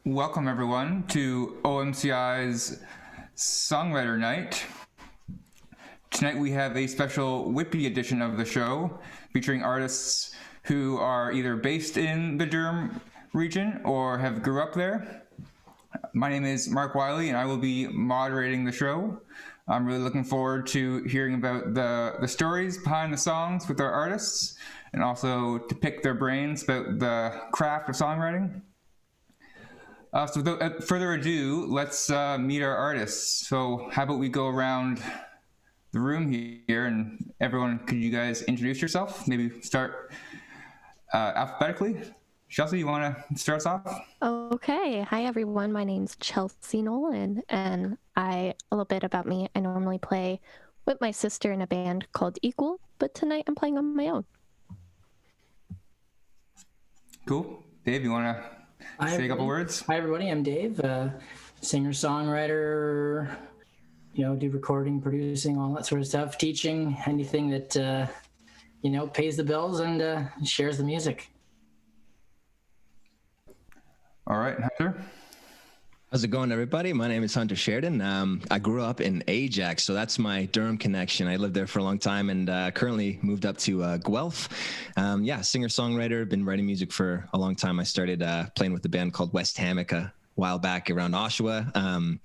Welcome everyone to OMCI's Songwriter Night. Tonight we have a special Whitby edition of the show featuring artists who are either based in the Durham region or have grew up there. My name is Mark Wiley and I will be moderating the show. I'm really looking forward to hearing about the stories behind the songs with our artists and also to pick their brains about the craft of songwriting. So without further ado, let's meet our artists. So how about we go around the room here and everyone, could you guys introduce yourself? Maybe start alphabetically. Chelsea, you want to start us off? Okay. Hi, everyone. My name's Chelsea Nolan, and a little bit about me. I normally play with my sister in a band called Equal, but tonight I'm playing on my own. Cool. Dave, you want to say a couple words? Hi, everybody. I'm Dave, singer-songwriter, do recording, producing, all that sort of stuff, teaching, anything that, pays the bills and shares the music. All right, Hunter. How's it going, everybody? My name is Hunter Sheridan. I grew up in Ajax, so that's my Durham connection. I lived there for a long time and currently moved up to Guelph. Singer-songwriter, been writing music for a long time. I started playing with a band called West Hammock a while back around Oshawa,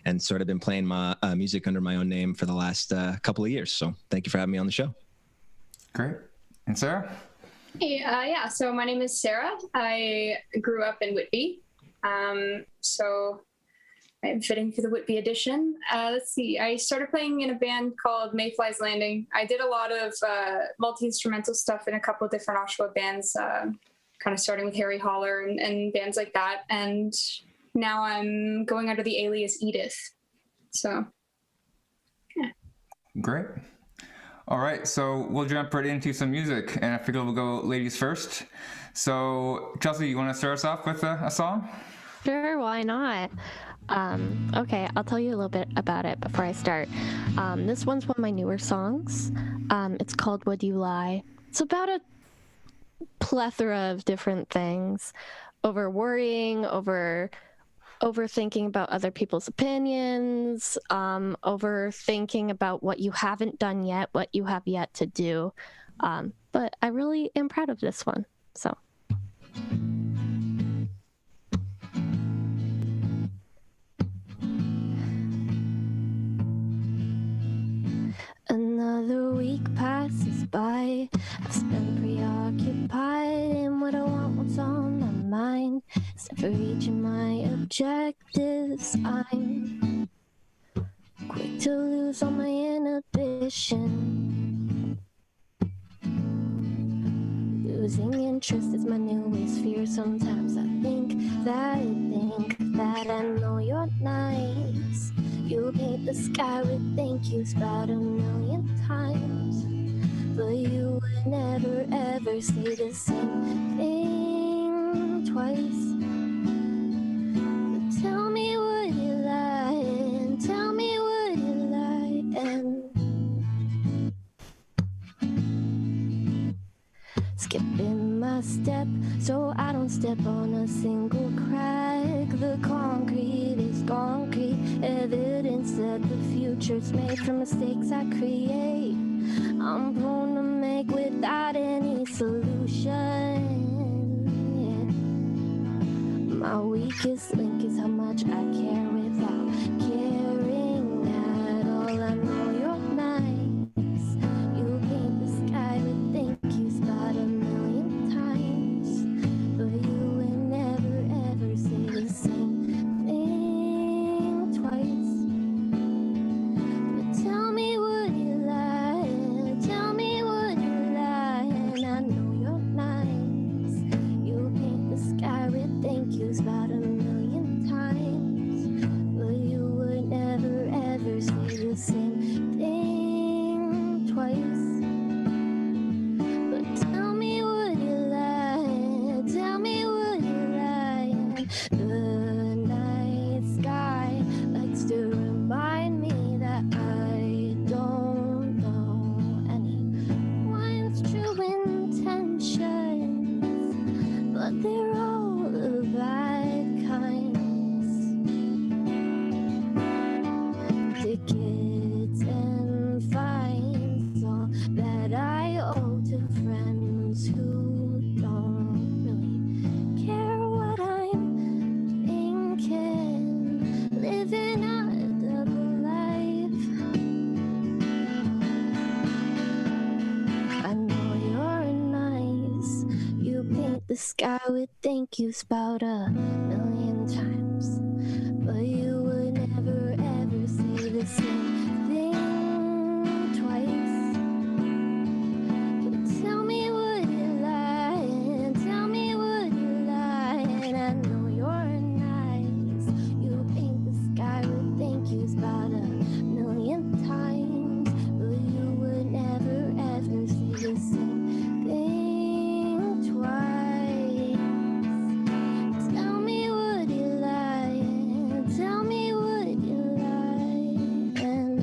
and sort of been playing my music under my own name for the last couple of years. So thank you for having me on the show. Great. And Sarah? Hey, so my name is Sarah. I grew up in Whitby, so I'm fitting for the Whitby edition. Let's see, I started playing in a band called Mayfly's Landing. I did a lot of multi-instrumental stuff in a couple of different Oshawa bands, kind of starting with Harry Holler and bands like that, and now I'm going under the alias Edith, so yeah. Great. All right, so we'll jump right into some music, and I figure we'll go ladies first. So, Chelsea, you want to start us off with a song? Sure, why not? Okay, I'll tell you a little bit about it before I start. This one's one of my newer songs. It's called Would You Lie? It's about a plethora of different things. Over worrying, overthinking about other people's opinions, overthinking about what you haven't done yet, what you have yet to do. But I really am proud of this one, so. Another week passes by. I've spent preoccupied in what I want, what's on my mind. Instead of reaching my objectives, I'm quick to lose all my inhibition. Losing interest is my newest fear. Sometimes I think that I know you're nice. You paint the sky with thank yous about 1,000,000 times, but you would never ever say the same thing twice. But tell me would you lie, and tell me would you lie, and skipping my step so I don't step on a single crack. The concrete is concrete, evidence that the future's made from mistakes I create. I'm prone to make without any solution. Yeah. My weakest link is how much I care without caring at all. I know you're nice. You paint the sky with thank yous about 1,000,000 times, but you will never ever say the same thing twice. But tell me would you lie, tell me would you lie, and I know you're nice. You paint the sky with thank yous about 1,000,000 times, the sky with thank yous about a million times, but you would never ever say the same thing twice. But tell me would you lie, and tell me would you lie, and I know you're nice. You paint the sky with thank yous about a million times, but you would never ever say the same thing twice. Tell me would you lie, and tell me would you lie, and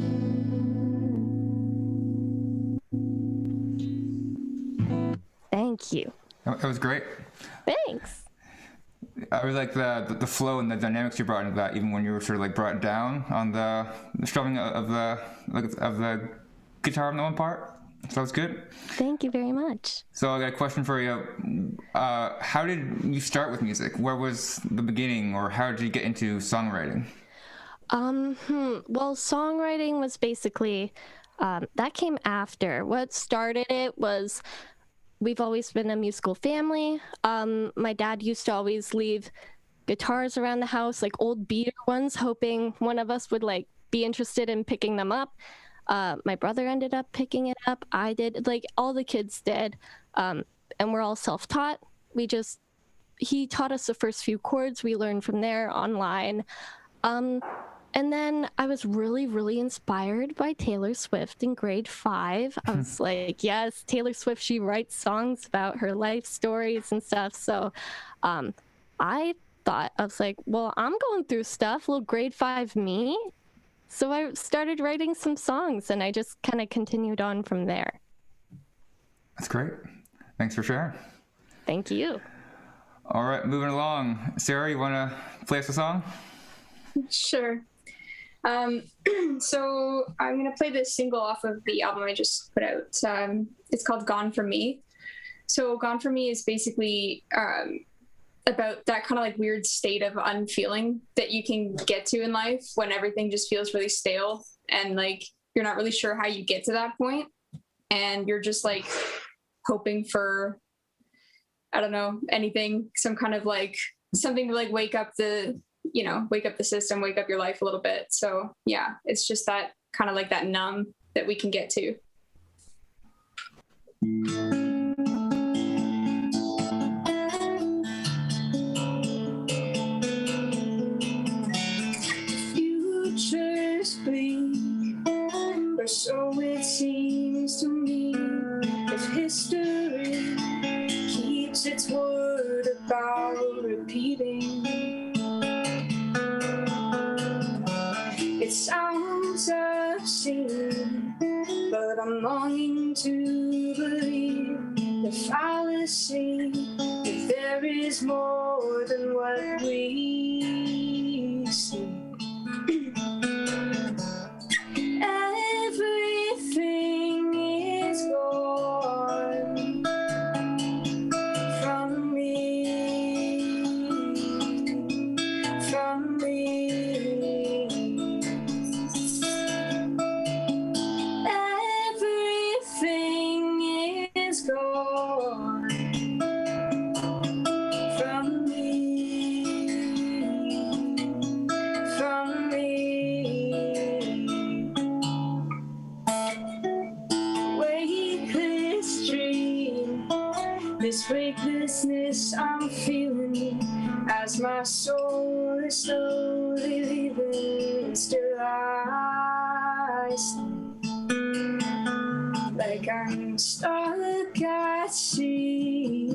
thank you. That was great. Thanks. I really like the flow and the dynamics you brought into that, even when you were sort of like brought down on the strumming of the guitar on the one part. So that was good. Thank you very much. So I got a question for you. How did you start with music? Where was the beginning, or how did you get into songwriting? Well, songwriting was basically that came after. What started it was we've always been a musical family. My dad used to always leave guitars around the house, like old beater ones, hoping one of us would like be interested in picking them up. My brother ended up picking it up. I did, like all the kids did. And we're all self-taught. He taught us the first few chords. We learned from there online. And then I was really, really inspired by Taylor Swift in grade 5. I was like, yes, Taylor Swift, she writes songs about her life stories and stuff. So I was like, well, I'm going through stuff, little grade 5 me. So I started writing some songs, and I just kind of continued on from there. That's great. Thanks for sharing. Thank you. All right, moving along. Sarah, you want to play us a song? Sure. So I'm going to play this single off of the album I just put out. It's called Gone From Me. So Gone From Me is basically about that kind of like weird state of unfeeling that you can get to in life when everything just feels really stale and like you're not really sure how you get to that point, and you're just like hoping for, I don't know, anything, some kind of like something to like wake up the system, wake up your life a little bit. So yeah, it's just that kind of like that numb that we can get to. Future's bleak, or so it seems to me. If history keeps its word about repeating, it sounds obscene, but I'm longing to believe the fallacy that there is more than what we see. Everything is gone from me, from me. Everything is gone from me, from me. Weightless dream, this weightlessness I'm feeling as my soul is slowly leaving. Still I sleep like I'm stuck at sea,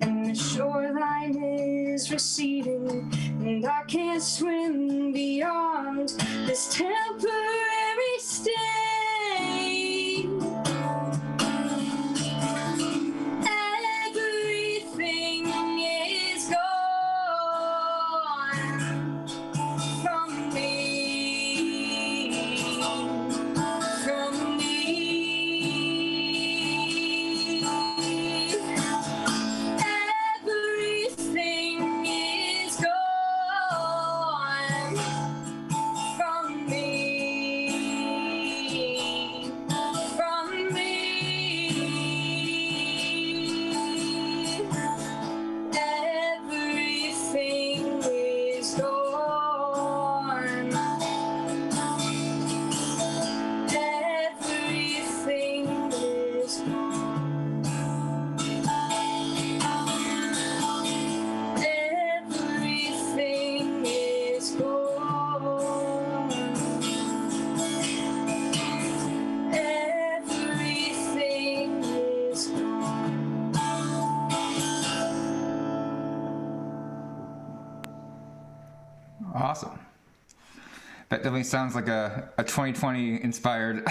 and the shoreline is receding, and I can't swim beyond this temporary state. Everything is gone from me, from me. Everything is gone from me. Awesome. That definitely sounds like a 2020 inspired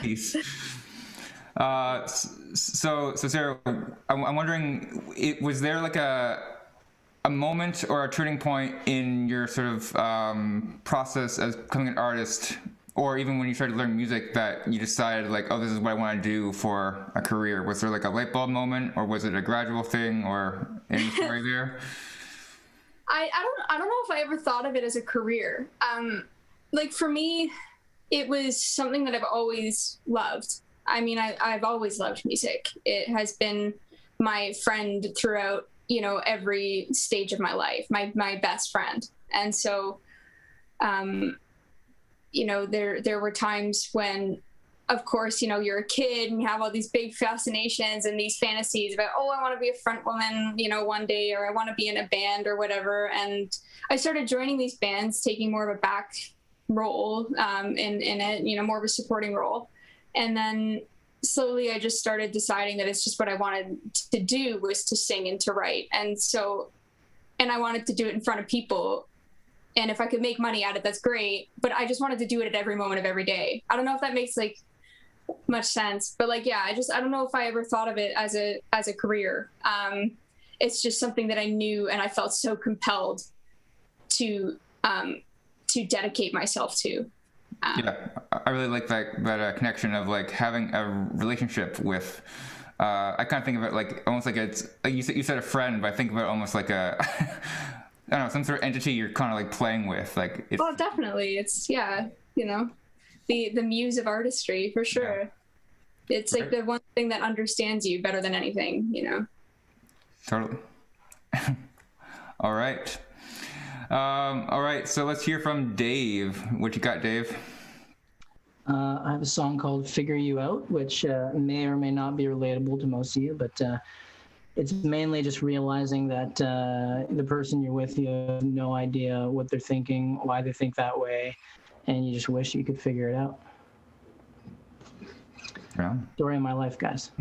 piece. So Sarah, I'm wondering, was there like a moment or a turning point in your sort of process as becoming an artist, or even when you started learning music, that you decided like, oh, this is what I want to do for a career? Was there like a light bulb moment, or was it a gradual thing, or any story there? I don't know if I ever thought of it as a career. Like for me, it was something that I've always loved. I mean, I've always loved music. It has been my friend throughout, you know, every stage of my life, my best friend. And so, you know, there were times when, of course, you know, you're a kid and you have all these big fascinations and these fantasies about, oh, I want to be a front woman, you know, one day, or I want to be in a band or whatever. And I started joining these bands, taking more of a back role in it, you know, more of a supporting role. And then slowly I just started deciding that it's just what I wanted to do, was to sing and to write. And I wanted to do it in front of people. And if I could make money at it, that's great. But I just wanted to do it at every moment of every day. I don't know if that makes like much sense, but like, yeah, I don't know if I ever thought of it as a career. It's just something that I knew and I felt so compelled to dedicate myself to. Yeah, I really like that connection of like having a relationship with. I kind of think of it like almost like it's like you said a friend, but I think of it almost like a I don't know, some sort of entity you're kind of like playing with. Like, it's, well, definitely, it's you know, the muse of artistry for sure. Yeah. It's like the one thing that understands you better than anything, you know. Totally. All right. All right, so let's hear from Dave. What you got, Dave? I have a song called Figure You Out, which may or may not be relatable to most of you, but it's mainly just realizing that the person you're with, you have no idea what they're thinking, why they think that way, and you just wish you could figure it out. Yeah. Story of my life, guys.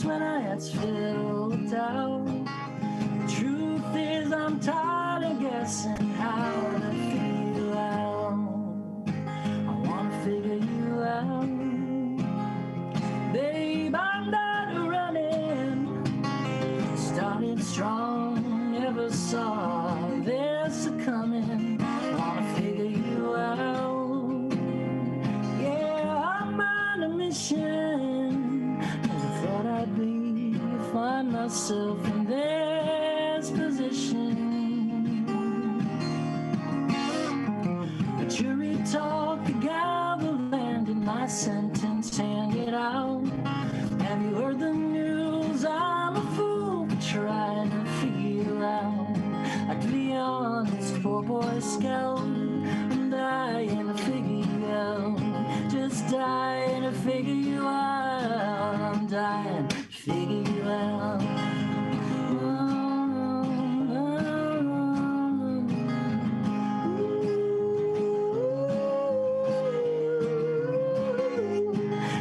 When I had filled out, the truth is I'm tired of guessing how to figure you out. I wanna figure you out, babe. I'm not running. Started strong, never saw this coming. I wanna figure you out. Yeah, I'm on a mission. Find myself in this position. The jury talk, the gavel landed my sentence handed out. Have you heard the news? I'm a fool for trying to figure you out. I could be honest, poor boy scout. I'm dying to figure you out. Just dying to figure you out. I'm dying to figure you out.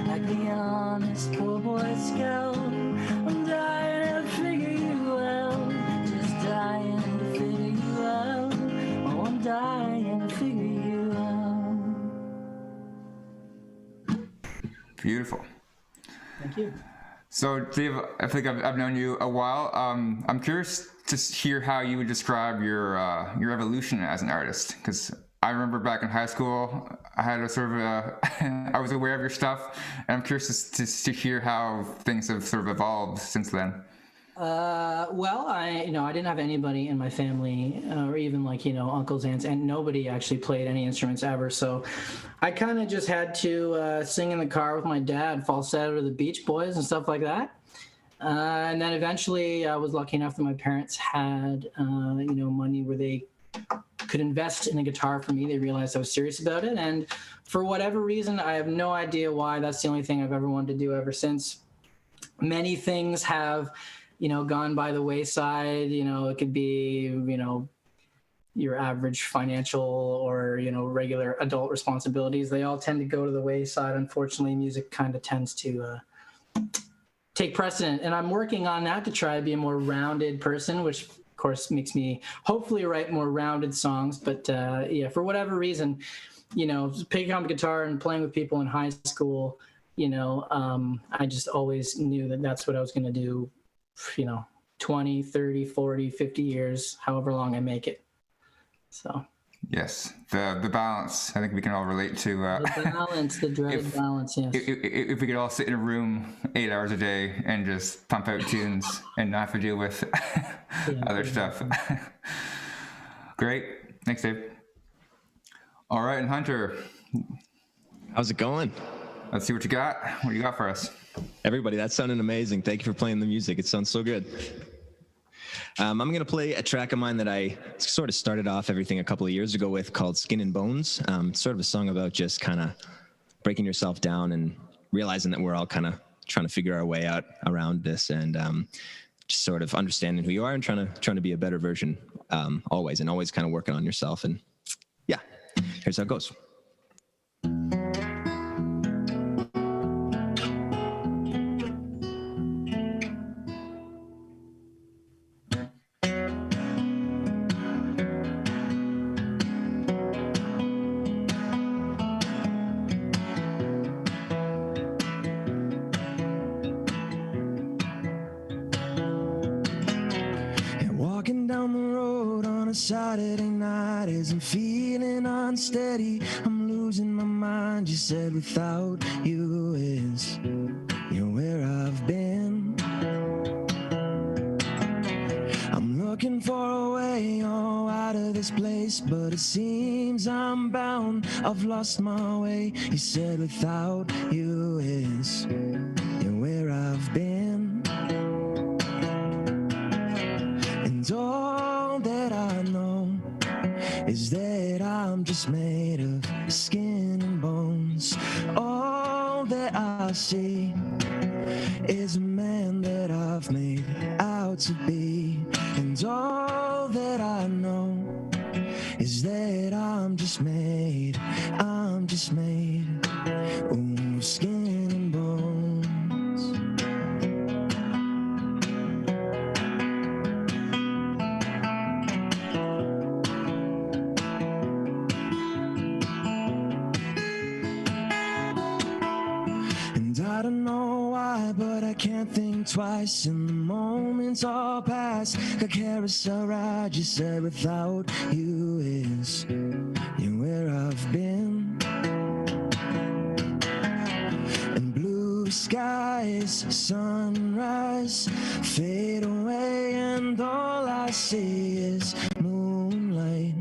Like the honest poor boy scout, I'm dying to figure you out. Just dying to figure you out. Oh, I'm dying to figure you out. Beautiful. Thank you. So, Dave, I think I've known you a while. I'm curious to hear how you would describe your evolution as an artist, because I remember back in high school, I had a sort of I was aware of your stuff, and I'm curious to hear how things have sort of evolved since then. Well, I didn't have anybody in my family, or even uncles, aunts, and nobody actually played any instruments ever. So I kind of just had to sing in the car with my dad, falsetto to the Beach Boys and stuff like that. And then eventually I was lucky enough that my parents had, money where they could invest in a guitar for me. They realized I was serious about it. And for whatever reason, I have no idea why, that's the only thing I've ever wanted to do ever since. Many things have gone by the wayside. It could be, your average financial or, regular adult responsibilities. They all tend to go to the wayside. Unfortunately, music kind of tends to take precedent. And I'm working on that to try to be a more rounded person, which of course makes me hopefully write more rounded songs. But for whatever reason, picking up the guitar and playing with people in high school, I just always knew that that's what I was going to do, 20, 30, 40, 50 years, however long I make it. So. Yes, the balance. I think we can all relate to the balance, the dreaded balance. Yes. If we could all sit in a room 8 hours a day and just pump out tunes and not have to deal with other stuff. Great, thanks, Dave. All right, and Hunter, How's it going? let's see what you got. What do you got for us? Everybody, that sounded amazing. Thank you for playing the music. It sounds so good. I'm going to play a track of mine that I sort of started off everything a couple of years ago with, called Skin and Bones. It's sort of a song about just kind of breaking yourself down and realizing that we're all kind of trying to figure our way out around this, and just sort of understanding who you are and trying to be a better version always kind of working on yourself. And yeah, here's how it goes. Saturday night as I'm feeling unsteady, I'm losing my mind. You said without you is where I've been. I'm looking for a way out of this place, but it seems I'm bound. I've lost my way. You said without you is where I've been. And all that I know is that I'm just made of skin and bones. All that I see is a man that I've made out to be. And all that I know is that I'm just made of skin and bones. I don't know why, but I can't think twice. And the moments all pass, like carousel ride. You said without you is where I've been. And blue skies, sunrise, fade away, and all I see is moonlight.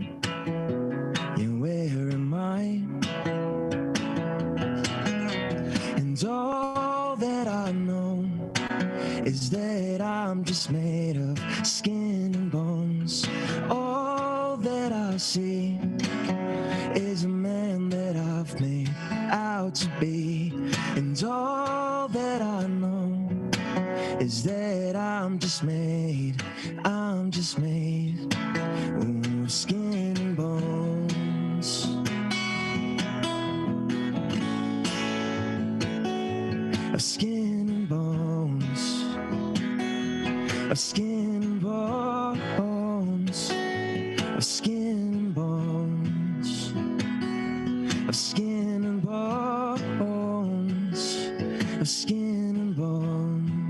Where am I? And all that I know is that I'm just made of skin and bones. All that I see is a man that I've made out to be. And all that I know is that I'm just made of skin and bones. Of skin and bones, of skin and bones, of skin and bones, of skin and bones, of skin and bones.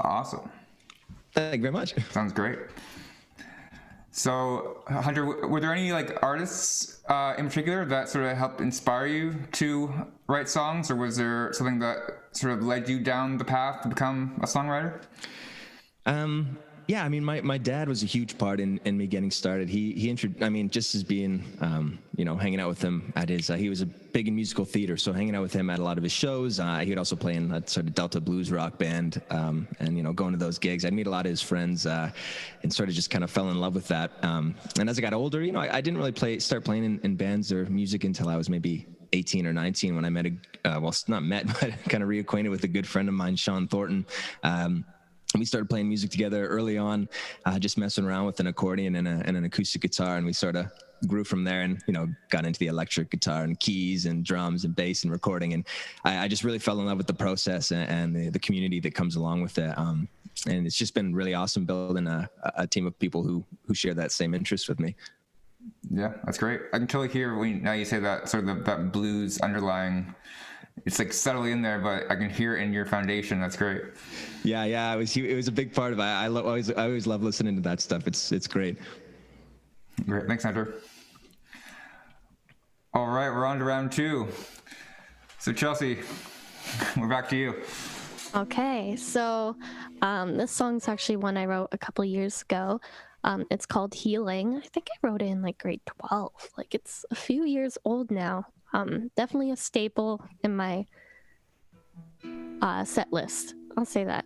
Awesome. Thank you very much. Sounds great. So, Hunter, were there any like artists in particular that sort of helped inspire you to write songs, or was there something that sort of led you down the path to become a songwriter? Yeah, I mean, my dad was a huge part in me getting started. I mean, just as being, hanging out with him at his, he was a big in musical theater, so hanging out with him at a lot of his shows. He would also play in a sort of Delta blues rock band, and going to those gigs. I'd meet a lot of his friends, and sort of just kind of fell in love with that. And as I got older, I didn't really start playing in bands or music until I was maybe 18 or 19 when I met not met, but kind of reacquainted with a good friend of mine, Sean Thornton. We started playing music together early on, just messing around with an accordion and an acoustic guitar, and we sort of grew from there and, got into the electric guitar and keys and drums and bass and recording. And I just really fell in love with the process and the community that comes along with it. And it's just been really awesome building a team of people who share that same interest with me. Yeah, that's great. I can totally hear now you say that sort of that blues underlying. It's like subtly in there, but I can hear it in your foundation. That's great. Yeah. It was a big part of it. I always love listening to that stuff. It's great. Great. Thanks, Hunter. All right, we're on to round 2. So Chelsea, we're back to you. Okay, so this song's actually one I wrote a couple years ago. It's called Healing. I think I wrote it in like grade 12. Like, it's a few years old now. Definitely a staple in my set list. I'll say that.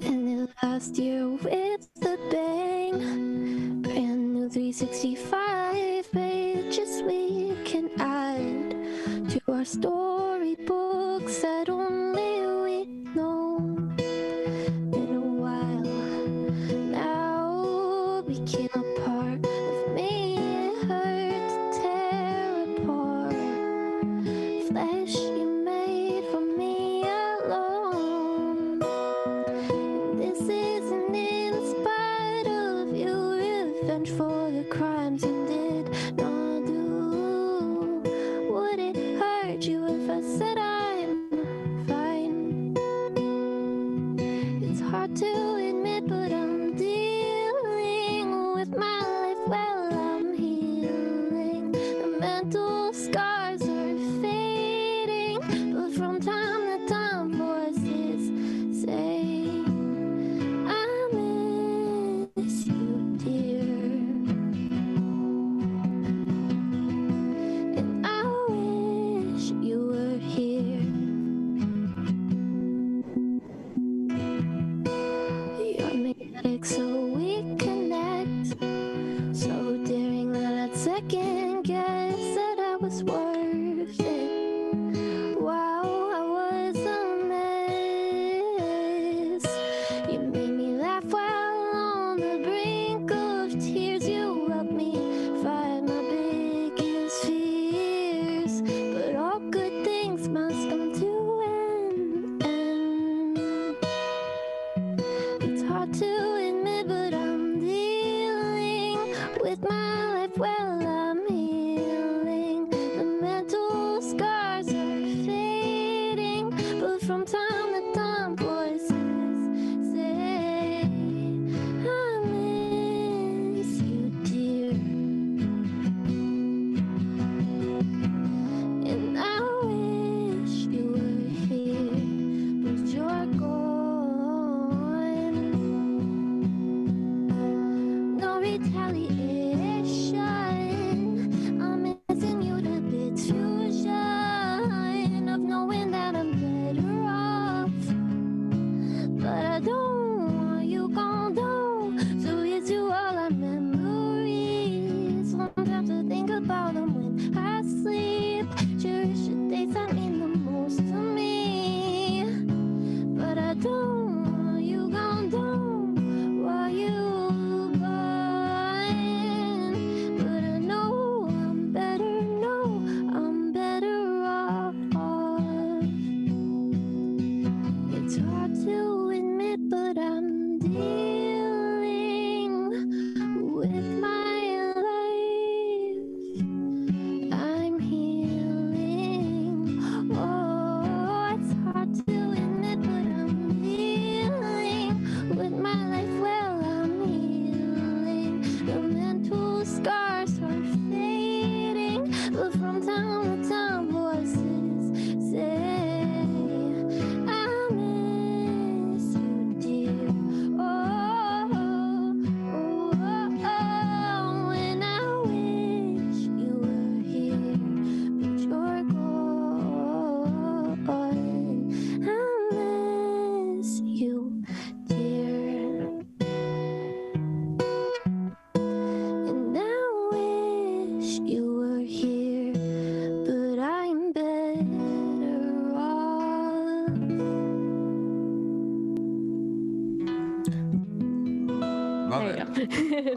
And the last year with the bang, brand new 365 pages we can add to our storybooks that only we know. In a while now became a part of me. It hurt to tear apart flesh you made for me alone. And this isn't in spite of you, revenge for the crimes you did not do. Would it hurt you if I said I'm fine? It's hard to admit, but I'm dealing with my life while I'm healing. The mental scars are fading, but from time to time voices say, I miss you, dear. And I wish you were here.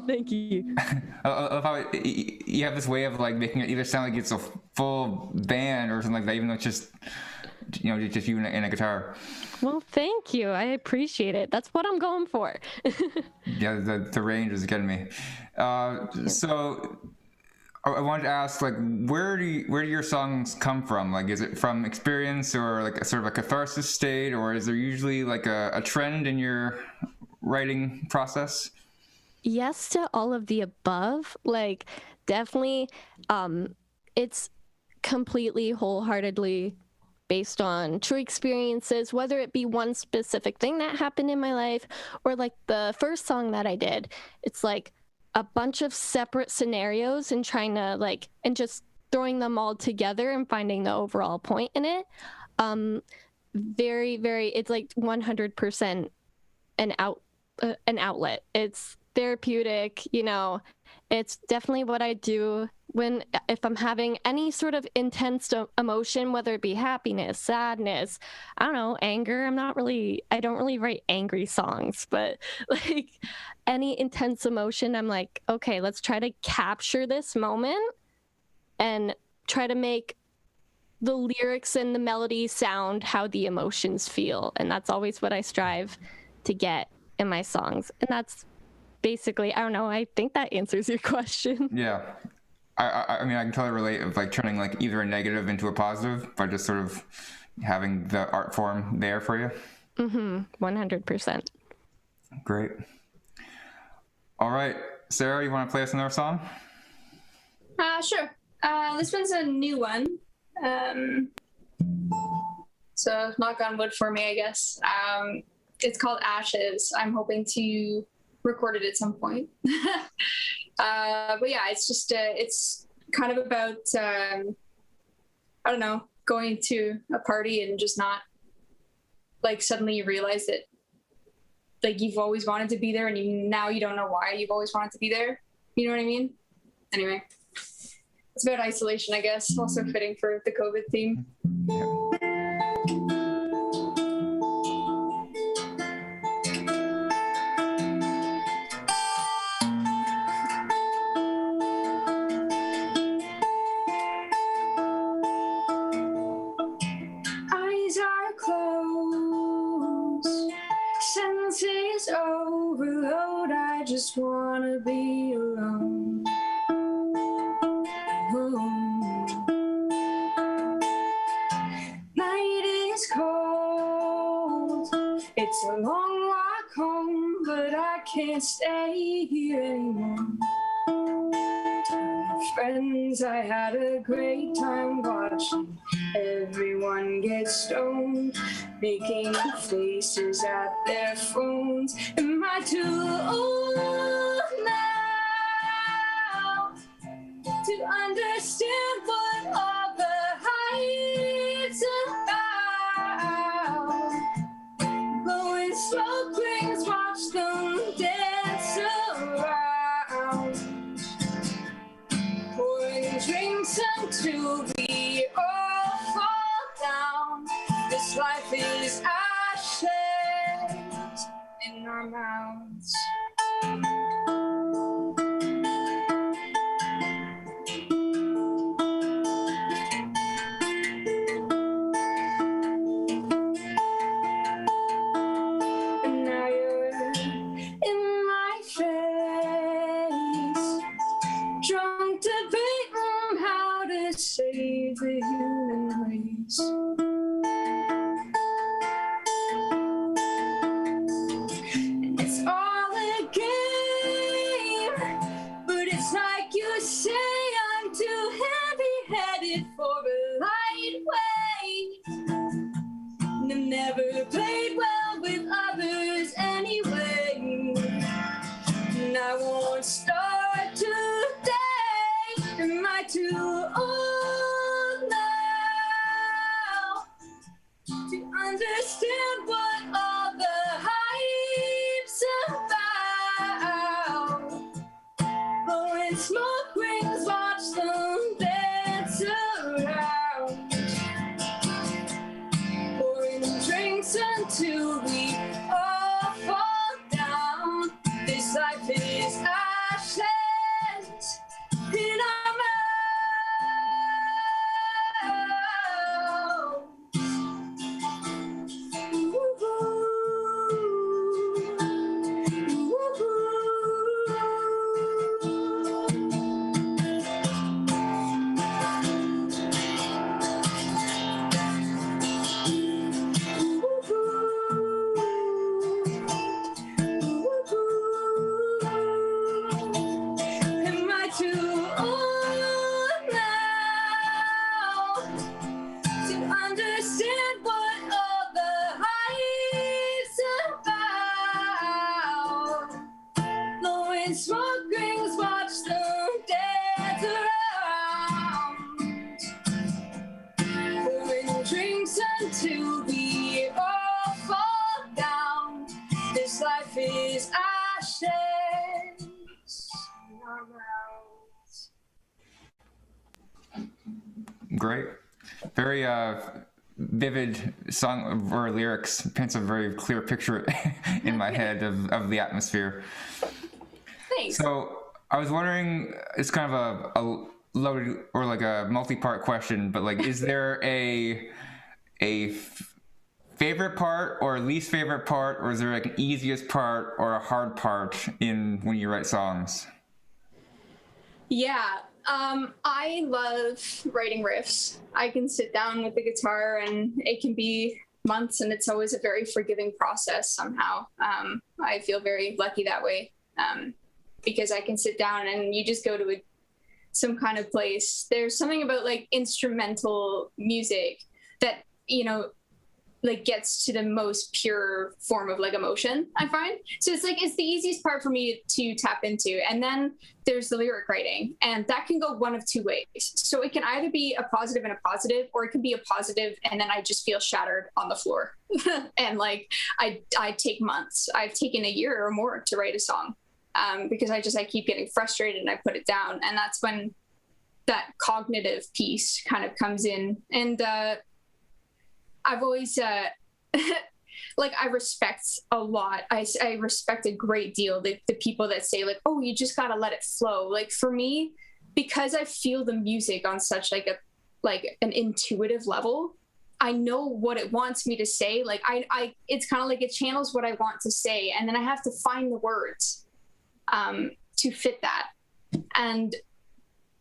Thank you. I love how you have this way of like making it either sound like it's a full band or something like that, even though it's just just you and a guitar. Well, thank you. I appreciate it. That's what I'm going for. Yeah, the range is getting me. So I wanted to ask, like, where do your songs come from? Like, is it from experience or like a sort of a catharsis state, or is there usually like a trend in your writing process? Yes to all of the above. Like, definitely, it's completely wholeheartedly based on true experiences, whether it be one specific thing that happened in my life or like the first song that I did. It's like a bunch of separate scenarios and trying to like, and just throwing them all together and finding the overall point in it. Very, very, it's like 100% an outlet. It's therapeutic, it's definitely what I do if I'm having any sort of intense emotion, whether it be happiness, sadness, I don't know, anger. I don't really write angry songs, but like any intense emotion, I'm like, okay, let's try to capture this moment and try to make the lyrics and the melody sound how the emotions feel. And that's always what I strive to get in my songs. And that's basically, I don't know, I think that answers your question. Yeah. I mean, I can totally relate of like turning like either a negative into a positive by just sort of having the art form there for you. 100%. Great. All right, Sarah, you want to play us another song? Sure. This one's a new one. So knock on wood for me, I guess. It's called Ashes. I'm hoping to record it at some point. But yeah, it's just, it's kind of about, I don't know, going to a party and just not, like, suddenly you realize that, like, you've always wanted to be there and now you don't know why you've always wanted to be there. You know what I mean? Anyway, it's about isolation, I guess. Also fitting for the COVID theme. Overload, I just wanna be alone. Night is cold, it's a long walk home, but I can't stay here anymore. Friends, I had a great time watching everyone get stoned, making faces at their phones. Am I too old now to understand what all the hype's about? Blowing smoke rings, watch them dance around, pouring drinks until we all fall down. This life is ashes in our mouths. And now you're in my face, drunk debating how to save the human race. And it's all a game, but it's like you say I'm too heavy-headed for a lightweight. And I've never played well with others anyway, and I won't start today. Am I too old now to understand what all the hype's about? Blowing smoke rings, watch them dance around, pouring drinks until we all fall down. This life is until we all fall down. This life is ashes in our mouths. Great. Very vivid song or lyrics. Paints a very clear picture in my head of the atmosphere. Thanks. So I was wondering, it's kind of a loaded or like a multi-part question, but like, is there a favorite part or least favorite part, or is there like an easiest part or a hard part in when you write songs? Yeah, I love writing riffs. I can sit down with the guitar and it can be months, and it's always a very forgiving process somehow. I feel very lucky that way, because I can sit down and you just go to some kind of place. There's something about like instrumental music that, you know, like gets to the most pure form of like emotion, I find. So it's like, it's the easiest part for me to tap into. And then there's the lyric writing, and that can go one of two ways. So it can either be a positive and a positive, or it can be a positive and then I just feel shattered on the floor. And like, I take months. I've taken a year or more to write a song, because I keep getting frustrated and I put it down. And that's when that cognitive piece kind of comes in. And, I've always, like, I respect a lot. I respect a great deal the people that say like, oh, you just gotta let it flow. Like for me, because I feel the music on such like an intuitive level, I know what it wants me to say. Like it's kind of like it channels what I want to say, and then I have to find the words to fit that. And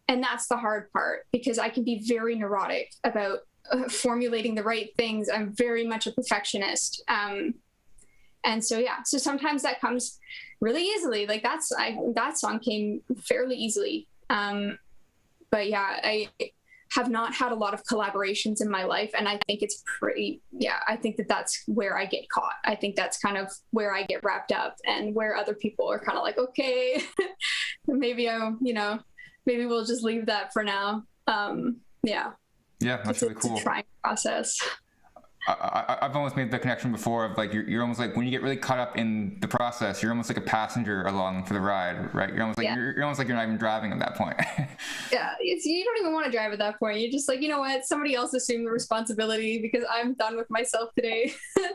that's the hard part, because I can be very neurotic about formulating the right things. I'm very much a perfectionist. And so, yeah, so sometimes that comes really easily. Like that song came fairly easily. But yeah, I have not had a lot of collaborations in my life. And I think it's I think that's where I get caught. I think that's kind of where I get wrapped up, and where other people are kind of like, okay, maybe we'll just leave that for now. Yeah. Yeah, that's really cool. It's a trying process. I've almost made the connection before of like, you're almost like, when you get really caught up in the process, you're almost like a passenger along for the ride, right? You're almost like, you're almost like you're not even driving at that point. Yeah, you don't even want to drive at that point. You're just like, you know what? Somebody else assume the responsibility, because I'm done with myself today.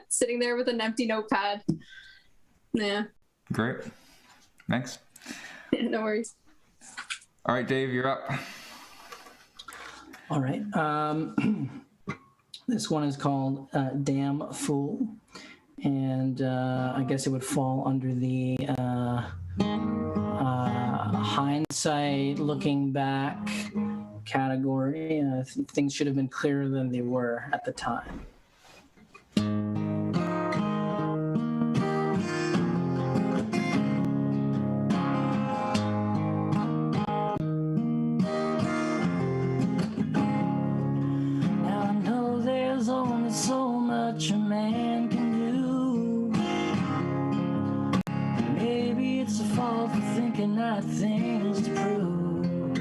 Sitting there with an empty notepad. Yeah. Great. Thanks. No worries. All right, Dave, you're up. All right. This one is called Damn Fool. And I guess it would fall under the hindsight, looking back category. Things should have been clearer than they were at the time. So much a man can do. Maybe it's a fault for thinking I had things to prove.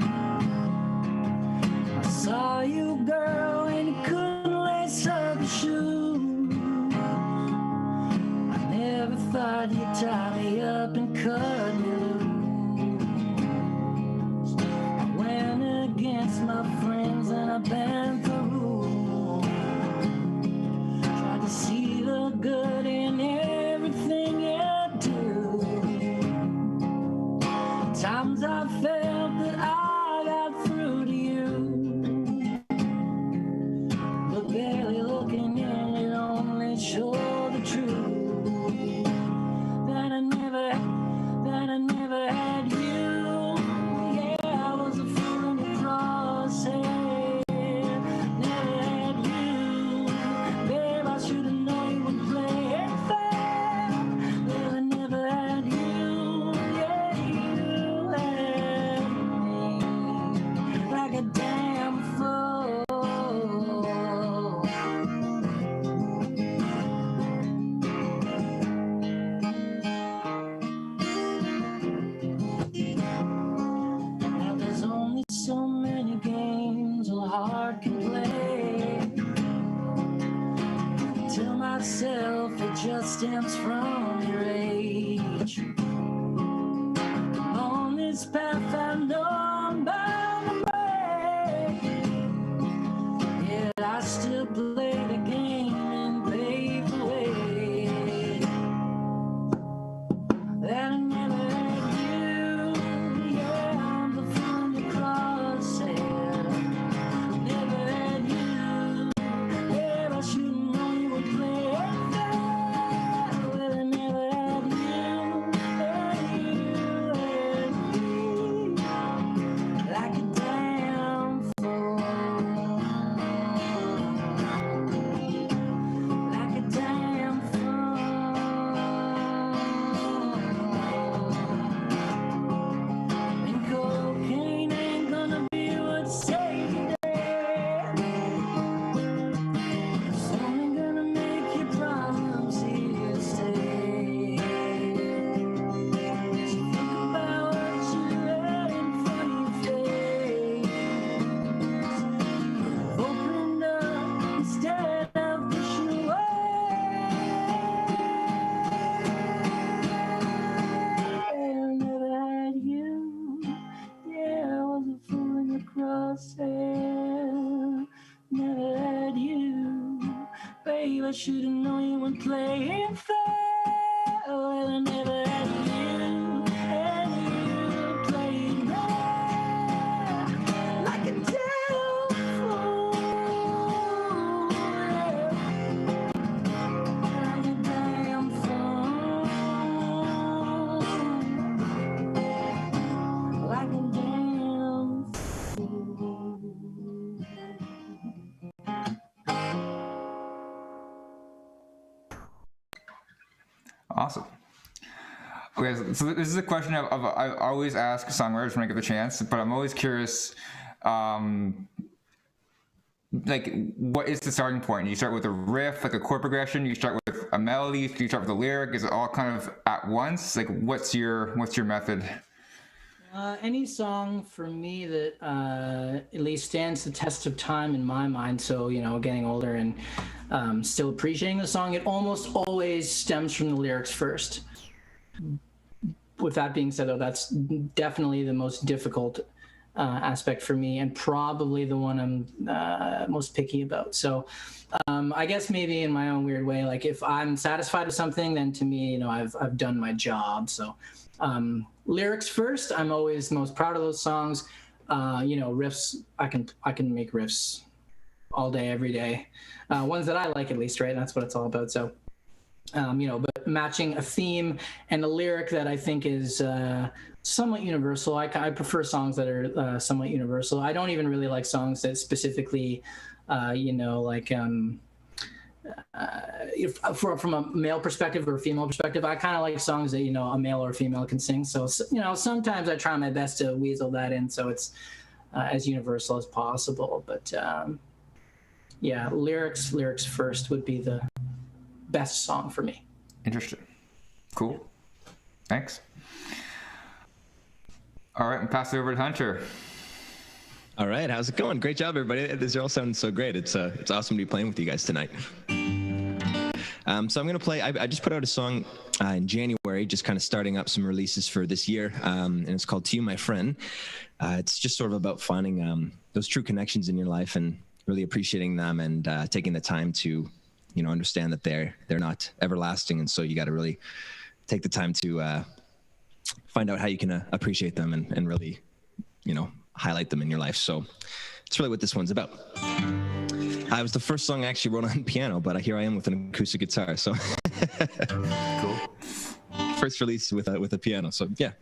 I saw you, girl, and you couldn't lace up your shoes. I never thought you'd tie me up and cut me loose. I went against my friends and I bent the rules. See the good in everything you do. Times I felt that I got through to you, but barely looking in, it only showed the truth that I never myself, it just stems from your age. On this path I know I'm bound to break, yet I still play the game and pave the way that I never had you. Yeah, I'm the from the crosshair. Never had you. Yeah, I shouldn't know you would play fair. Well, I never had you. Had you, like a damn fool. Like a damn fool. And cocaine ain't gonna be what saves you there. It's only gonna make your problems easier to stay. So think about what you're letting for your face. Open up instead of pushing away. I never had you. Yeah, I was a fool in the crosshair. Never had you. Babe, I should've known you weren't playing fair. Well, I never had you. And you playing fair. Like a damn fool. Like a damn fool. Like a damn fool. Awesome. Okay, so this is a question I always ask songwriters when I get the chance, but I'm always curious, like, what is the starting point? You start with a riff, like a chord progression, you start with a melody, you start with a lyric, is it all kind of at once? Like, what's your method? Any song for me that at least stands the test of time in my mind, so, you know, getting older and still appreciating the song, it almost always stems from the lyrics first. With that being said, though, that's definitely the most difficult aspect for me, and probably the one I'm most picky about. So I guess maybe in my own weird way, like if I'm satisfied with something, then to me, you know, I've done my job. So lyrics first. I'm always most proud of those songs. You know, riffs. I can make riffs all day, every day. Ones that I like, at least, right? That's what it's all about. So, you know, but matching a theme and a lyric that I think is somewhat universal. I prefer songs that are somewhat universal. I don't even really like songs that specifically, you know, like from a male perspective or a female perspective, I kind of like songs that, you know, a male or a female can sing. So, you know, sometimes I try my best to weasel that in so it's as universal as possible. But yeah, lyrics first would be the best song for me. Interesting. Cool. Thanks. All right, and pass it over to Hunter. All right, how's it going? Great job, everybody. This all sounds so great. It's awesome to be playing with you guys tonight. So I'm gonna play. I just put out a song in January, just kind of starting up some releases for this year, and it's called "To You, My Friend." It's just sort of about finding those true connections in your life and really appreciating them, and taking the time to, you know, understand that they're not everlasting, and so you got to really take the time to find out how you can appreciate them and really, you know, highlight them in your life. So it's really what this one's about. It was the first song I actually wrote on piano, but here I am with an acoustic guitar. So cool. First release with a piano. So yeah.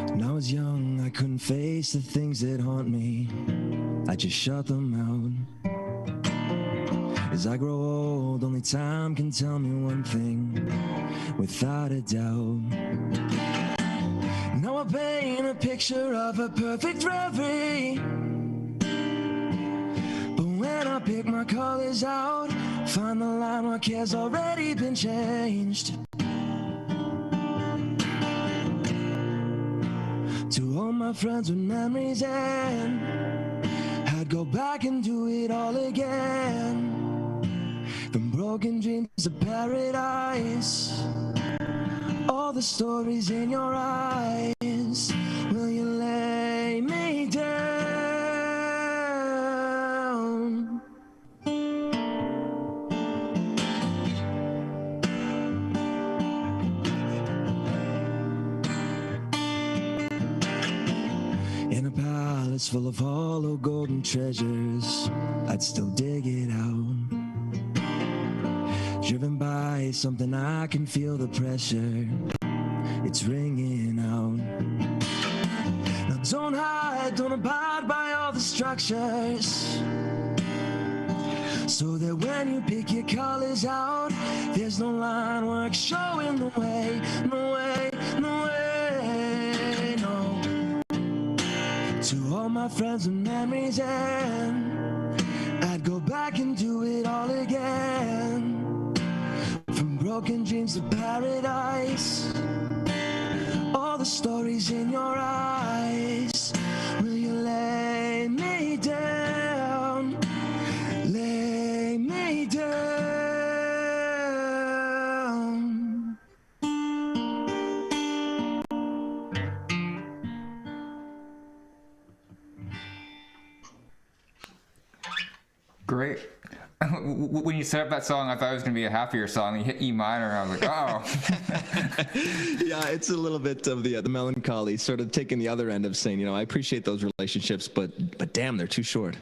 When I was young, I couldn't face the things that haunt me. I just shut them out. As I grow old, only time can tell me one thing, without a doubt. Now I paint a picture of a perfect reverie, but when I pick my colors out, find the line where care's already been changed. To all my friends with memories, and I'd go back and do it all again. From broken dreams to paradise, all the stories in your eyes. Will you lay me down? In a palace full of hollow golden treasures, I'd still dig it out. Driven by something, I can feel the pressure. It's ringing out. Now don't hide, don't abide by all the structures, so that when you pick your colors out, there's no line work showing the way, no way, no way, no. To all my friends and memories, and I'd go back and do it all again. From broken dreams to paradise, all the stories in your eyes. Will you lay me down? Lay me down. Great. When you set up that song, I thought it was going to be a happier song. You hit E minor, and I was like, oh. Yeah, it's a little bit of the melancholy, sort of taking the other end of saying, you know, I appreciate those relationships, but damn, they're too short.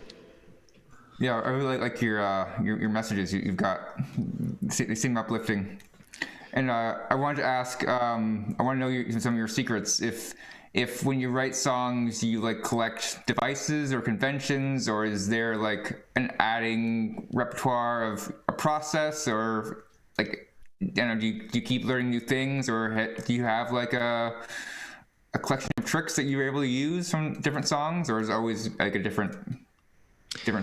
Yeah, I really like your messages. You've got, they seem uplifting. And I wanted to ask, I want to know some of your secrets. If when you write songs, you like collect devices or conventions, or is there like an adding repertoire of a process, or like, I don't know, do you keep learning new things, or do you have like a collection of tricks that you're able to use from different songs, or is it always like a different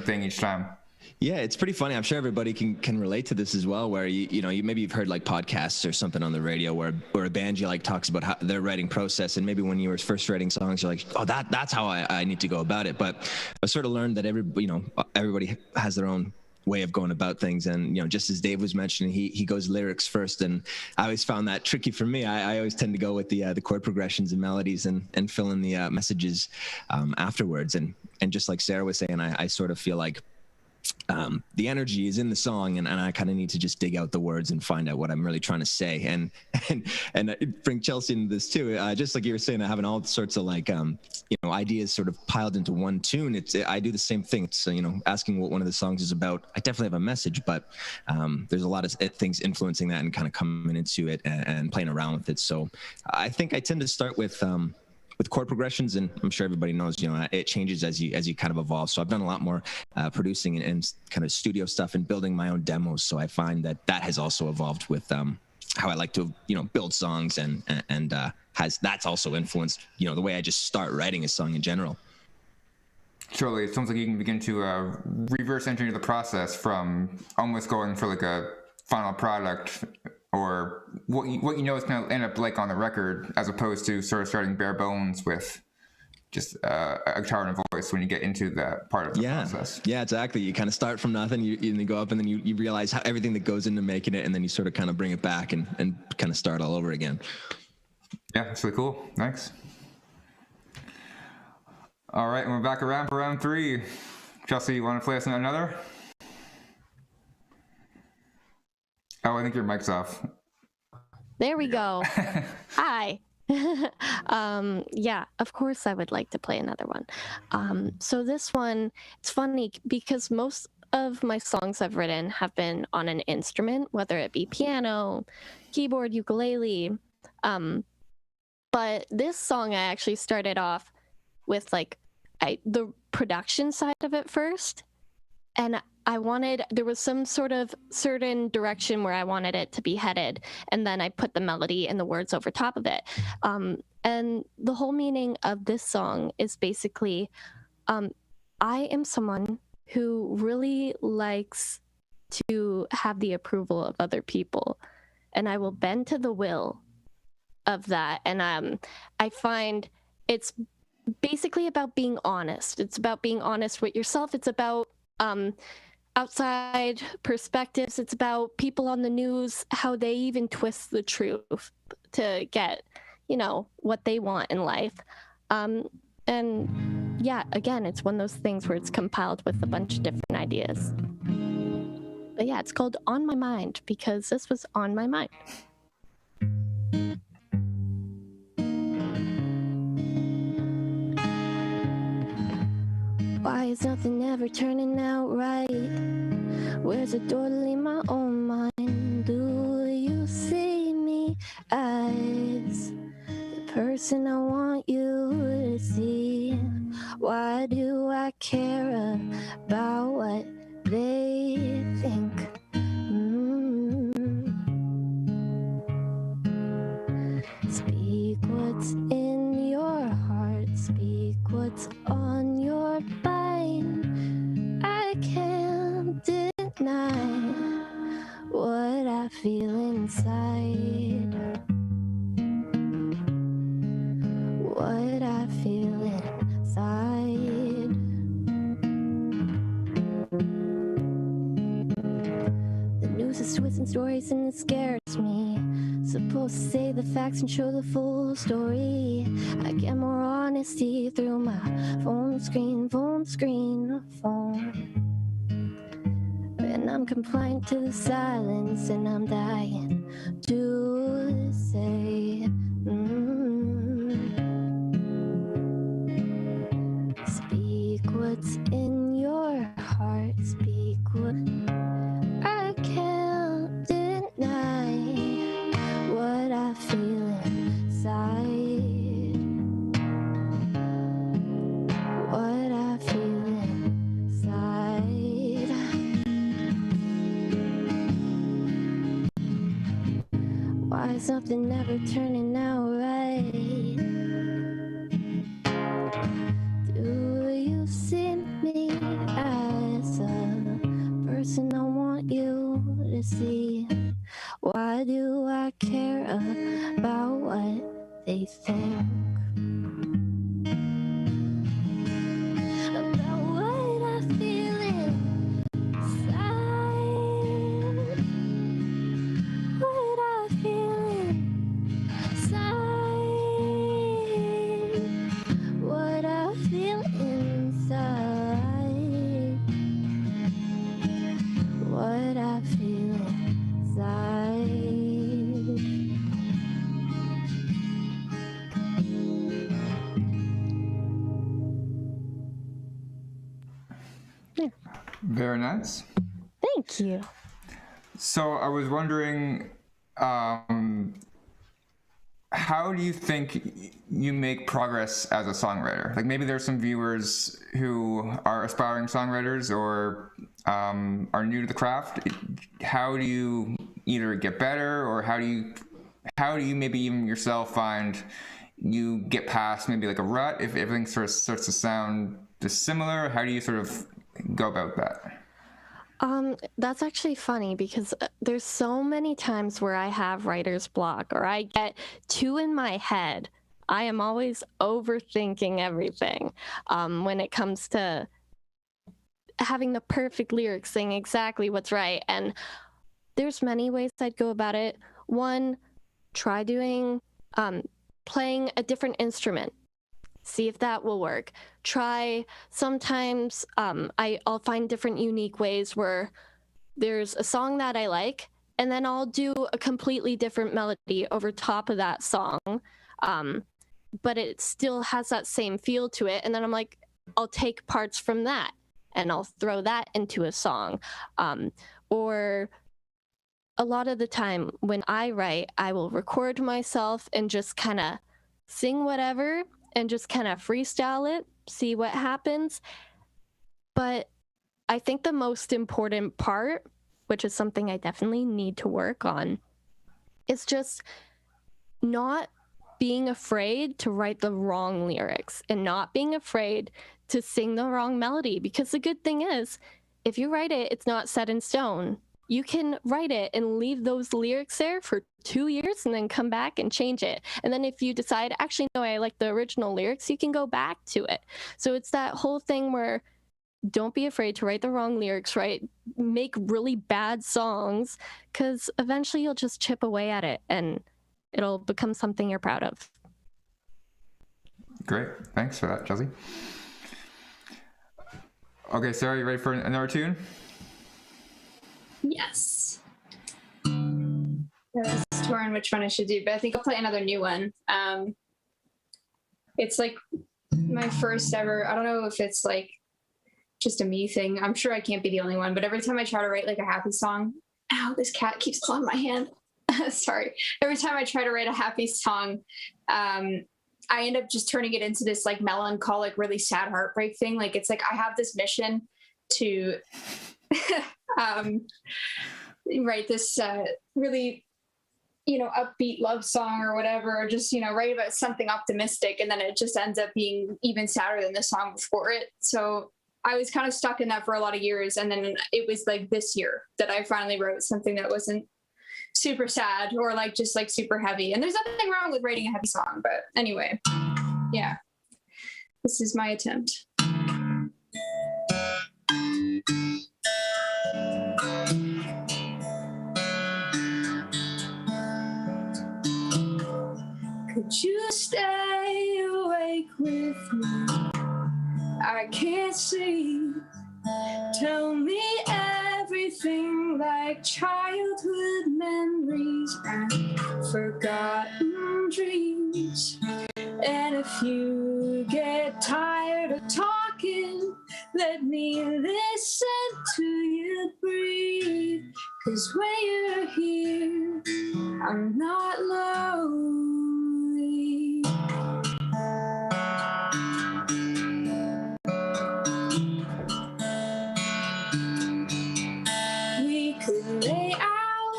thing each time? Yeah, it's pretty funny. I'm sure everybody can relate to this as well, where you know, maybe you've heard like podcasts or something on the radio where a band you like talks about how their writing process, and maybe when you were first writing songs, you're like, oh, that's how I need to go about it. But I sort of learned that everybody has their own way of going about things, and you know, just as Dave was mentioning, he goes lyrics first, and I always found that tricky for me. I always tend to go with the chord progressions and melodies and fill in the messages afterwards. And just like Sarah was saying, I sort of feel like the energy is in the song, and I kind of need to just dig out the words and find out what I'm really trying to say, and bring Chelsea into this too. Just like you were saying, having all sorts of like ideas sort of piled into one tune. I do the same thing. It's asking what one of the songs is about. I definitely have a message, but there's a lot of things influencing that and kind of coming into it and playing around with it. So I think I tend to start with chord progressions, and I'm sure everybody knows, it changes as you kind of evolve. So I've done a lot more producing and kind of studio stuff and building my own demos. So I find that has also evolved with how I like to, build songs, and that's also influenced, the way I just start writing a song in general. Surely, it sounds like you can begin to reverse engineer the process from almost going for like a final product, or what you know is going to end up like on the record, as opposed to sort of starting bare bones with just a guitar and a voice when you get into that part of the process. Yeah, exactly. You kind of start from nothing, you go up, and then you realize how everything that goes into making it, and then you sort of kind of bring it back and kind of start all over again. Yeah, that's really cool. Thanks. All right, and we're back around for round 3. Chelsea, you want to play us another? Oh, I think your mic's off. There we go. Hi. Yeah, of course I would like to play another one. So this one, it's funny because most of my songs I've written have been on an instrument, whether it be piano, keyboard, ukulele. But this song I actually started off with the production side of it first. And there was some sort of certain direction where I wanted it to be headed. And then I put the melody and the words over top of it. And the whole meaning of this song is basically, I am someone who really likes to have the approval of other people, and I will bend to the will of that. And I find it's basically about being honest. It's about being honest with yourself. It's about outside perspectives. It's about people on the news, how they even twist the truth to get, what they want in life. And yeah, again, it's one of those things where it's compiled with a bunch of different ideas. But yeah, it's called On My Mind because this was on my mind. Why is nothing ever turning out right? Where's the door to leave my own mind? Do you see me as the person I want you to see? Why do I care about what they think? Speak what's in your heart, speak what's on your mind. I can't deny what I feel inside. What I feel inside. The news is twisting stories and it scares me. Supposed to say the facts and show the full story. I get more honesty through my phone screen. And I'm compliant to the silence, and I'm dying to say. Speak what's in your heart. Speak what I can't deny. What I feel inside. What I feel inside. Why is something never turning out right? Do you see me as a person I want you to see? Why do I care about what they think? About what I feel inside. What I feel inside. What I feel inside. What I feel inside. Very nice. Thank you. So I was wondering, how do you think you make progress as a songwriter? Like maybe there's some viewers who are aspiring songwriters or are new to the craft. How do you either get better, or how do you maybe even yourself find you get past maybe like a rut if everything sort of starts to sound dissimilar? How do you sort of go about that? That's actually funny because there's so many times where I have writer's block or I get too in my head. I am always overthinking everything when it comes to having the perfect lyrics, saying exactly what's right. And there's many ways I'd go about it. One, try doing, playing a different instrument. See if that will work. Try, sometimes I'll find different unique ways where there's a song that I like, and then I'll do a completely different melody over top of that song, but it still has that same feel to it. And then I'm like, I'll take parts from that and I'll throw that into a song. Or a lot of the time when I write, I will record myself and just kind of sing whatever and just kind of freestyle it, see what happens. But I think the most important part, which is something I definitely need to work on, is just not being afraid to write the wrong lyrics and not being afraid to sing the wrong melody. Because the good thing is, if you write it, it's not set in stone. You can write it and leave those lyrics there for 2 years and then come back and change it. And then if you decide, actually, no, I like the original lyrics, you can go back to it. So it's that whole thing where don't be afraid to write the wrong lyrics, right? Make really bad songs, because eventually you'll just chip away at it and it'll become something you're proud of. Great. Thanks for that, Chelsea. Okay, Sarah, you ready for another tune? Yes. I was torn which one I should do, but I think I'll play another new one. It's like my first ever, I don't know if it's like just a me thing. I'm sure I can't be the only one, but every time I try to write like a happy song, ow, this cat keeps clawing my hand. Sorry. Every time I try to write a happy song, I end up just turning it into this like melancholic, really sad heartbreak thing. Like, it's like I have this mission to write this really, upbeat love song or whatever, or just, write about something optimistic. And then it just ends up being even sadder than the song before it. So I was kind of stuck in that for a lot of years. And then it was like this year that I finally wrote something that wasn't super sad or like just like super heavy. And there's nothing wrong with writing a heavy song, but anyway, yeah, this is my attempt. Could you stay awake with me? I can't sleep. Tell me everything like childhood memories and forgotten dreams. And if you get tired of talking, let me listen to you breathe. 'Cause when you're here, I'm not lonely. We could lay out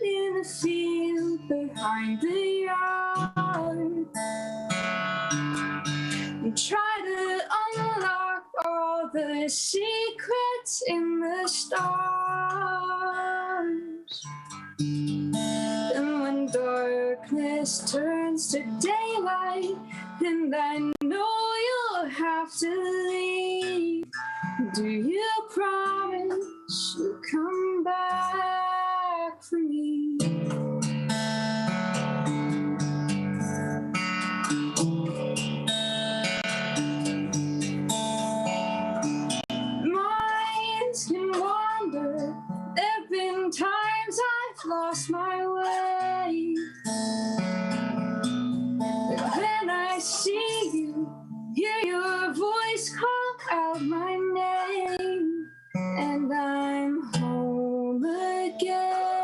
in the field behind the yard and try to unlock all the secrets in the stars. And when darkness turns to daylight and I know you'll have to leave, do you promise you'll come back for me? Minds can wander. There've been times I've lost my way. But when I see you, hear your voice call out my name, and I'm home again.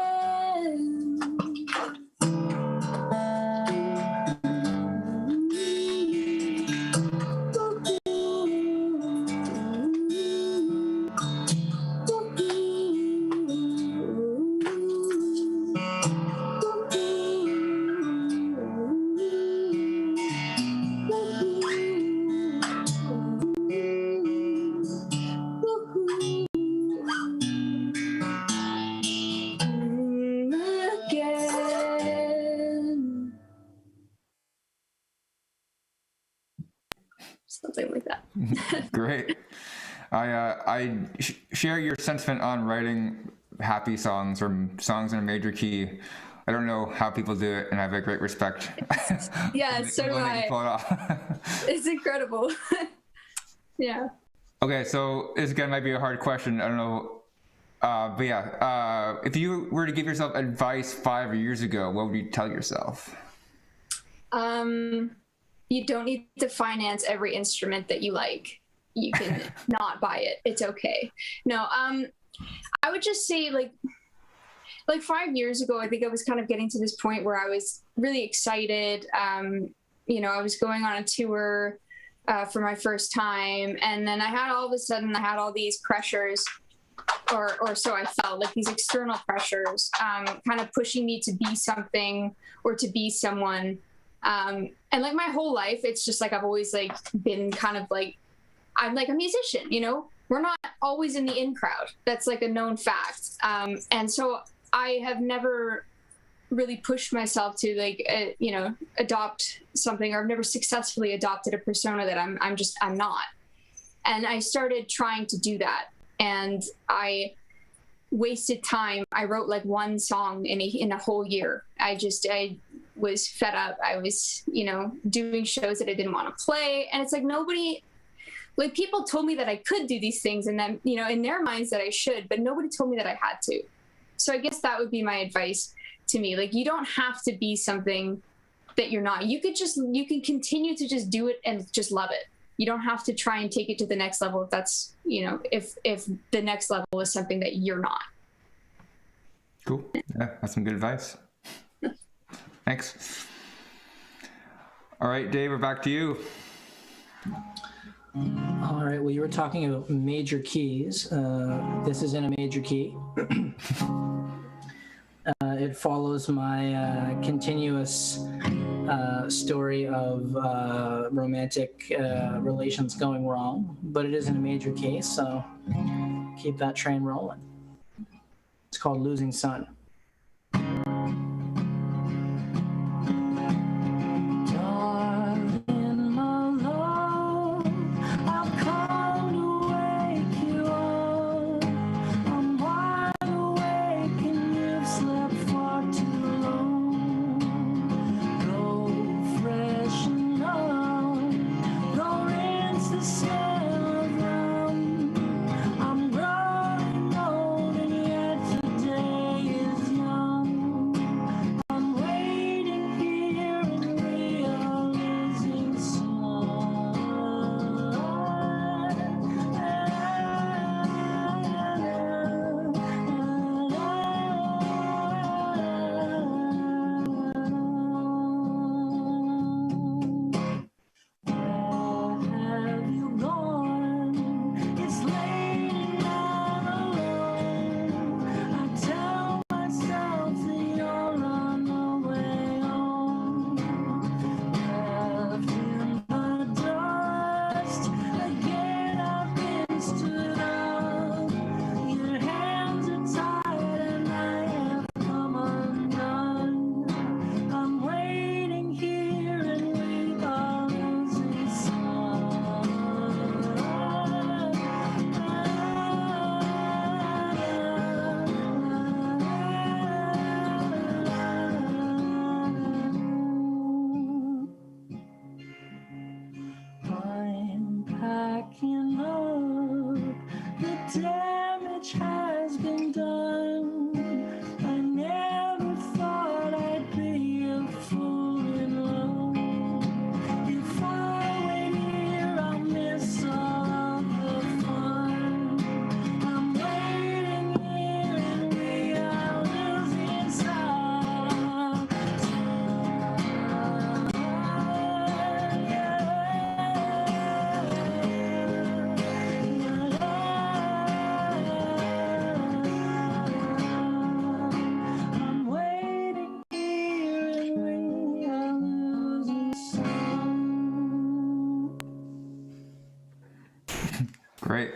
Something like that. Great. I share your sentiment on writing happy songs or songs in a major key. I don't know how people do it, and I have a great respect. Yeah, so do I. Pull it off. It's incredible. Yeah. Okay, so this again might be a hard question. I don't know. But yeah, if you were to give yourself advice 5 years ago, what would you tell yourself? You don't need to finance every instrument that you like. You can not buy it. It's okay. No, I would just say like 5 years ago, I think I was kind of getting to this point where I was really excited. I was going on a tour for my first time. And then all of a sudden I had all these pressures, or so I felt, like these external pressures, kind of pushing me to be something or to be someone. And like my whole life, it's just like I've always like been kind of like, I'm like a musician, we're not always in the in crowd. That's like a known fact. And so I have never really pushed myself to like, adopt something, or I've never successfully adopted a persona that I'm not. And I started trying to do that, and I wasted time. I wrote like one song in a whole year. I was fed up. I was, doing shows that I didn't want to play. And it's like people told me that I could do these things, and then, in their minds that I should, but nobody told me that I had to. So I guess that would be my advice to me. Like, you don't have to be something that you're not. You can continue to just do it and just love it. You don't have to try and take it to the next level if that's, if the next level is something that you're not. Cool. Yeah, that's some good advice. Thanks. All right, Dave, we're back to you. All right. Well, you were talking about major keys. This is in a major key. It follows my continuous story of romantic relations going wrong, but it is in a major key, so keep that train rolling. It's called Losing Sun. Great.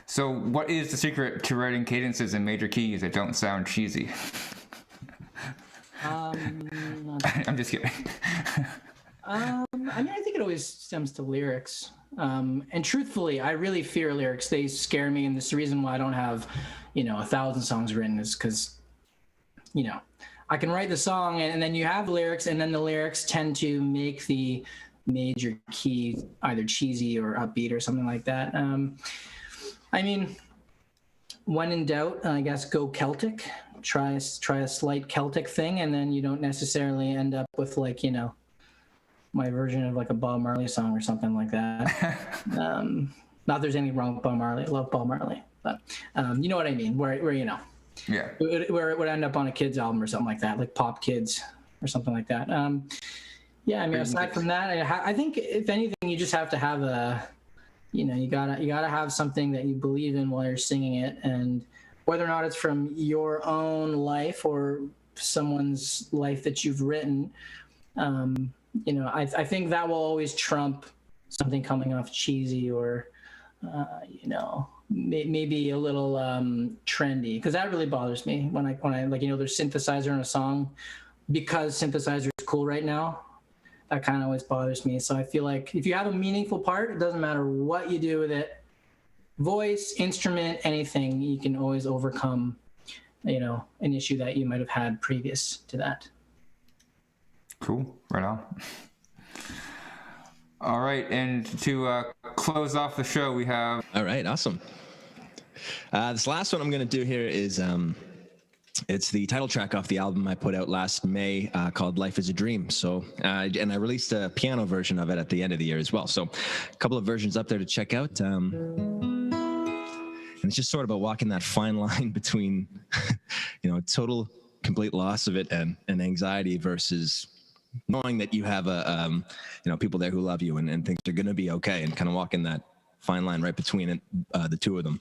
So what is the secret to writing cadences in major keys that don't sound cheesy? I'm just kidding. I think it always stems to lyrics. And truthfully, I really fear lyrics. They scare me, and this is the reason why I don't have, 1,000 songs written is because, I can write the song and then you have lyrics, and then the lyrics tend to make the major key either cheesy or upbeat or something like that. When in doubt, I guess go Celtic. Try a slight Celtic thing, and then you don't necessarily end up with my version of like a Bob Marley song or something like that. Not that there's anything wrong with Bob Marley. I love Bob Marley, but you know what I mean. Where Yeah. Where it would end up on a kid's album or something like that, like Pop Kids or something like that. Aside from that, I think if anything, you just have to have you gotta have something that you believe in while you're singing it, and whether or not it's from your own life or someone's life that you've written, I think that will always trump something coming off cheesy or, maybe a little trendy, because that really bothers me when I like, there's synthesizer in a song because synthesizer is cool right now. That kind of always bothers me. So I feel like if you have a meaningful part, it doesn't matter what you do with it, voice, instrument, anything, you can always overcome, an issue that you might have had previous to that. Cool. Right on. All right. And to close off the show, we have... All right. Awesome. This last one I'm going to do here is... it's the title track off the album I put out last May called Life is a Dream. So, and I released a piano version of it at the end of the year as well. So a couple of versions up there to check out. And it's just sort of about walking that fine line between, total, complete loss of it and anxiety versus knowing that you have people there who love you and things are going to be okay, and kind of walking that fine line right between it, the two of them.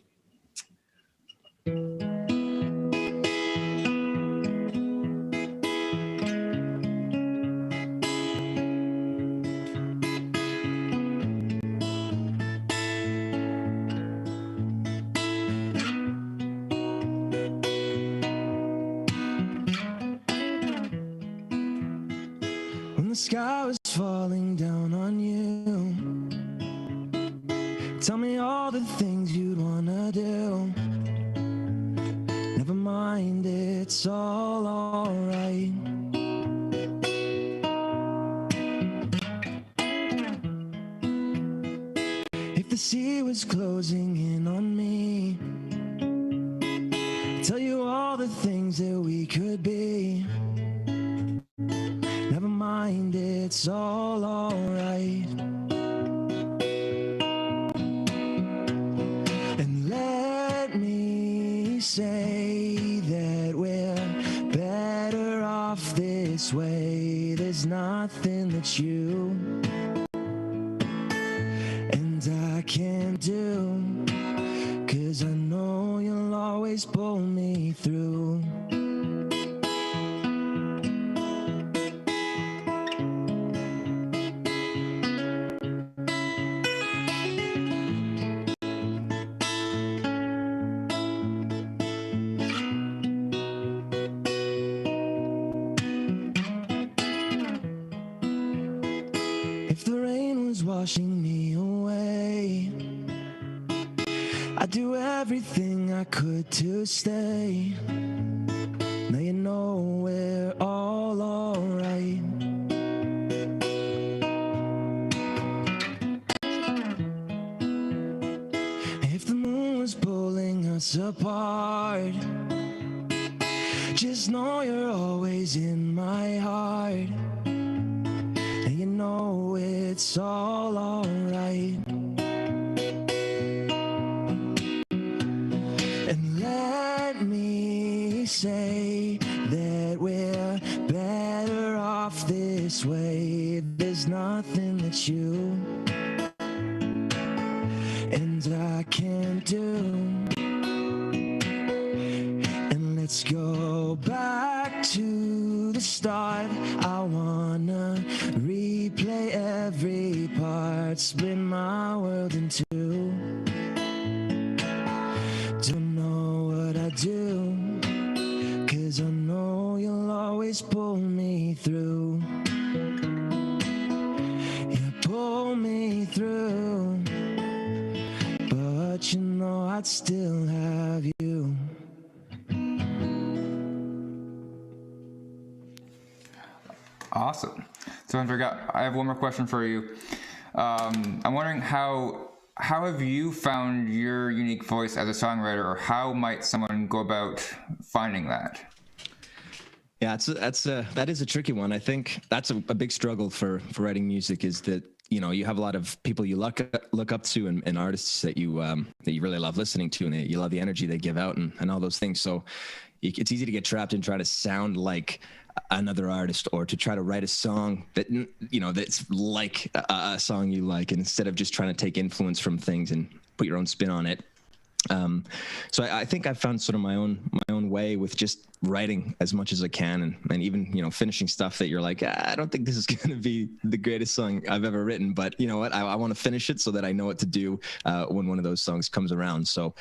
The sky was falling down on you. Tell me all the things you'd wanna do. Never mind, it's all alright. If the sea was closing in on me, tell you all the things that we could be. Never mind, it's all alright. And let me say that we're better off this way. There's nothing that you and I can't do, 'cause I know you'll always pull me through. Washing me away, I'd do everything I could to stay. Now you know we're all alright. If the moon was pulling us apart, just know you're always in my heart. And you know it's all alright. And let me say that we're better off this way. There's nothing that you and I can't do. And let's go back to the start. I wanna replay every part, split my world in two. Don't know what I do, 'cause I know you'll always pull me through. Yeah, pull me through. But you know I'd still have you. Awesome. So I have one more question for you. I'm wondering how have you found your unique voice as a songwriter, or how might someone go about finding that? Yeah, that is a tricky one. I think that's a big struggle for writing music, is that, you have a lot of people you look up to and artists that you really love listening to, and you love the energy they give out and all those things. So it's easy to get trapped and try to sound like another artist, or to try to write a song that, that's like a song you like, and instead of just trying to take influence from things and put your own spin on it. So I think I've found sort of my own way with just writing as much as I can, and even, you know, finishing stuff that you're like, I don't think this is going to be the greatest song I've ever written, but you know what, I want to finish it so that I know what to do when one of those songs comes around. So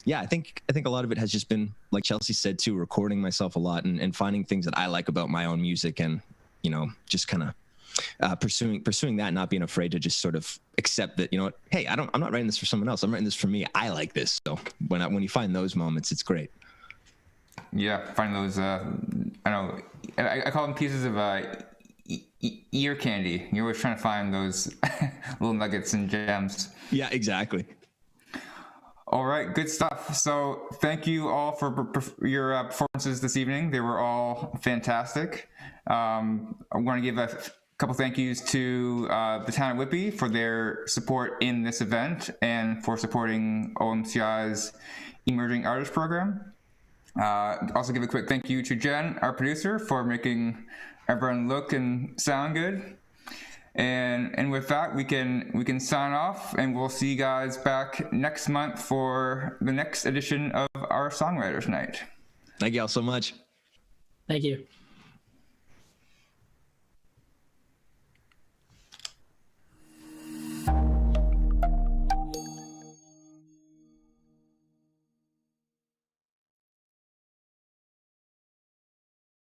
yeah, I think a lot of it has just been, like Chelsea said too, recording myself a lot and finding things that I like about my own music, and, you know, just kind of pursuing that, not being afraid to just sort of accept that, you know what, hey, I'm not writing this for someone else. I'm writing this for me. I like this. So when you find those moments, it's great. Yeah, find those. I know. I call them pieces of ear candy. You're always trying to find those little nuggets and gems. Yeah, exactly. All right, good stuff. So thank you all for your performances this evening. They were all fantastic. I want to give a couple thank yous to the town of Whitby for their support in this event and for supporting OMCI's Emerging Artist Program. Also give a quick thank you to Jen, our producer, for making everyone look and sound good. And with that, we can sign off, and we'll see you guys back next month for the next edition of our Songwriters Night. Thank you all so much. Thank you.